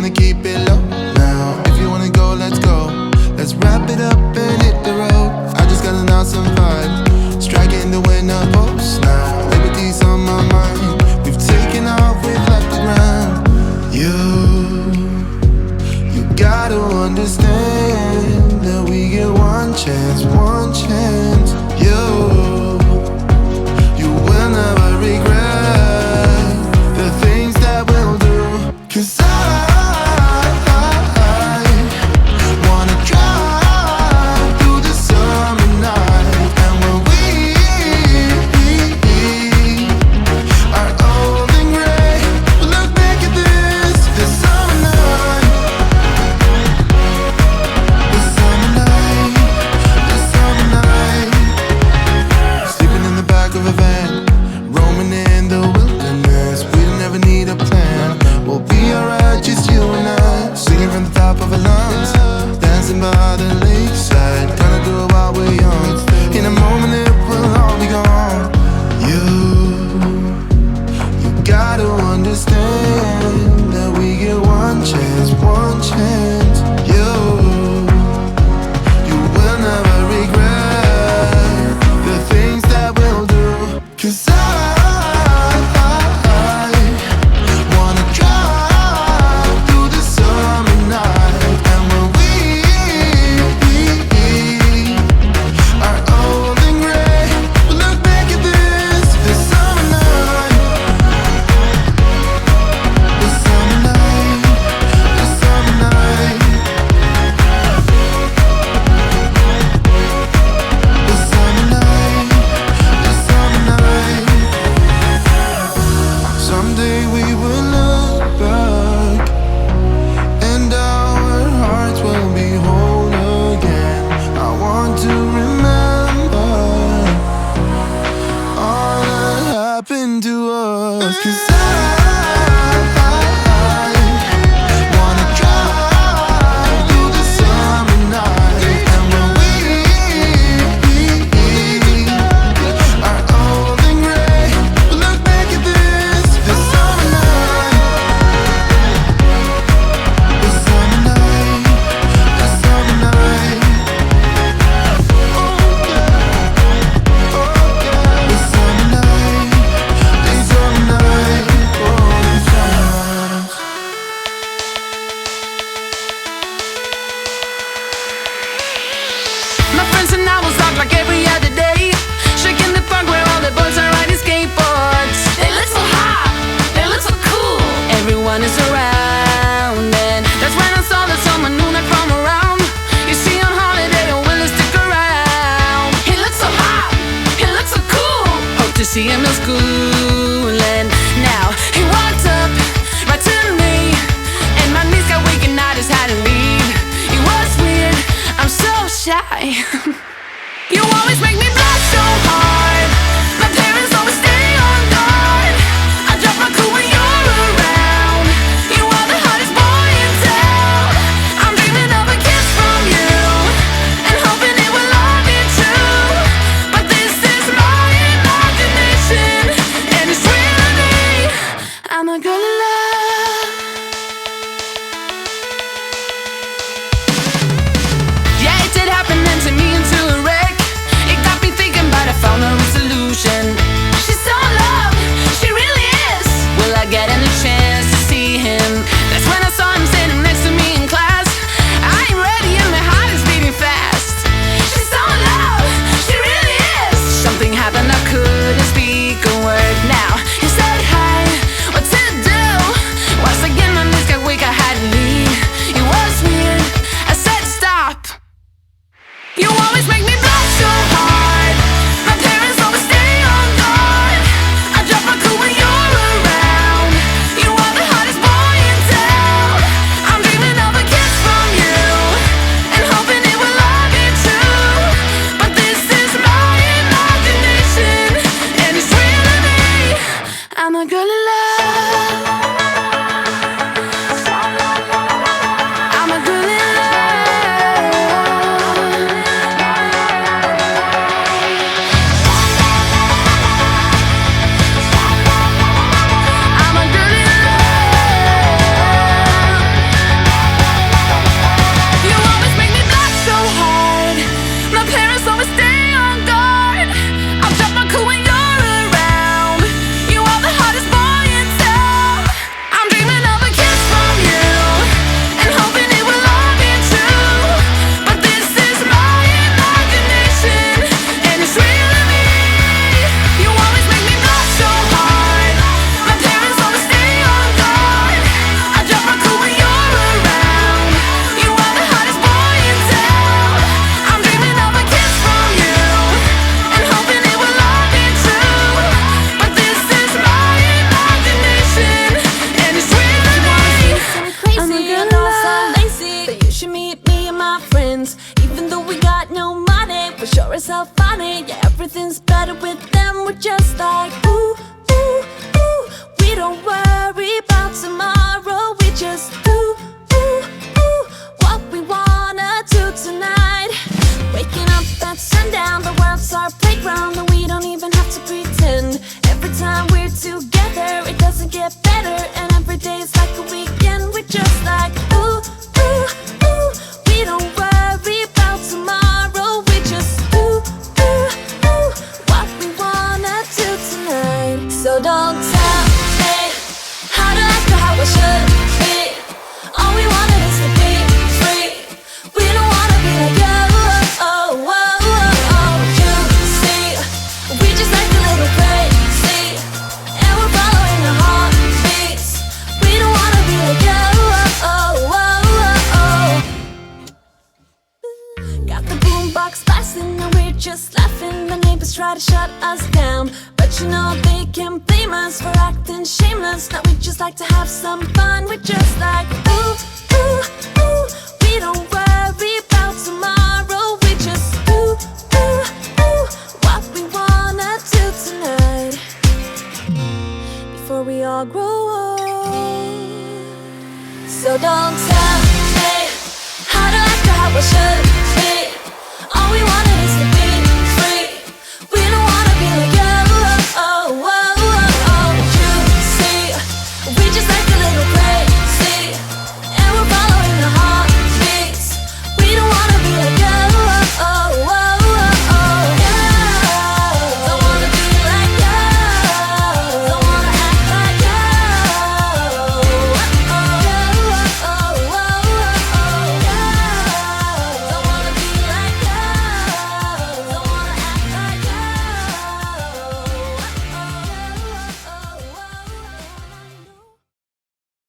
wanna keep it low now. If you wanna go, let's go. Let's wrap it up and hit the road. I just got an awesome vibe, striking the winner post now. Liberty's on my mind. We've taken off, we've left the ground. You gotta understand that we get one chance, one chance. You will never regret the things that we'll do. 'Cause I wanna drive through the summer night. And when we are old and gray, we'll look back at this summer night. This summer night, this summer night. Sleeping in the back of a van, roaming in the wilderness. We'll never need a plan. We'll be alright, just you and I. Singing from the top of our lungs, dancing by the lakeside. Gonna do it while we're young. In a moment it will all be gone. You gotta understand that we get one chance, one chance. You will never regret the things that we'll do. 'Cause I wanna drive through the summer night. And when we are old and gray, we'll look back at this summer night. This summer night, this summer night. This summer night, this summer night. Someday we will look back and our hearts will be whole again. I want to remember all that happened to us. 'Cause I wanna drive through the summer night. And when we are old and gray, we'll look back at this summer night. This summer night, this summer night. Oh yeah, oh yeah. This summer night, this summer night. Oh, this summer night. My friends and I will talk like every other day, shaking the park where all the boys are riding skateboards. They look so hot, they look so cool. Everyone is around, and that's when I saw that someone new not from around. Is he on holiday or will he stick around? He looks so hot, he looks so cool. Hope to see him in school, and now he walked up right to me, and my knees got weak and I just had to leave. It was weird, I'm so shy. You always make me blush so hard. My parents always stay on guard. I drop my cool when you're around. You are the hottest boy in town. I'm dreaming of a kiss from you and hoping it will all be true. But this is my imagination, and it's real to me. I'm a girl in love. Yeah, it did happen and to me into a wreck. It got me thinking we're so funny. Yeah, everything's better with them. We're just like ooh, ooh, ooh. We don't worry about tomorrow. We just ooh, ooh, ooh. What we wanna do tonight. Waking up at sundown, the world's our playground, and we don't even have to pretend. Every time we're together, it doesn't get better, and every day's like a weekend. We're just like ooh, ooh, ooh. We don't worry about tomorrow. We just ooh, ooh, ooh. What we wanna do tonight. So don't tell me how to act or how I should be. All we wanted is to be free. We don't wanna be like you. Oh, oh, oh, oh, you see, we just act a little crazy, and we're following our heartbeats. We don't wanna be like you. Oh, oh, oh, oh. Got the boombox blasting, and we're just laughing. The neighbors try to shut us down, but you know they can't blame us for acting shameless. Now we just like to have some fun. We're just like ooh, ooh, ooh. We don't worry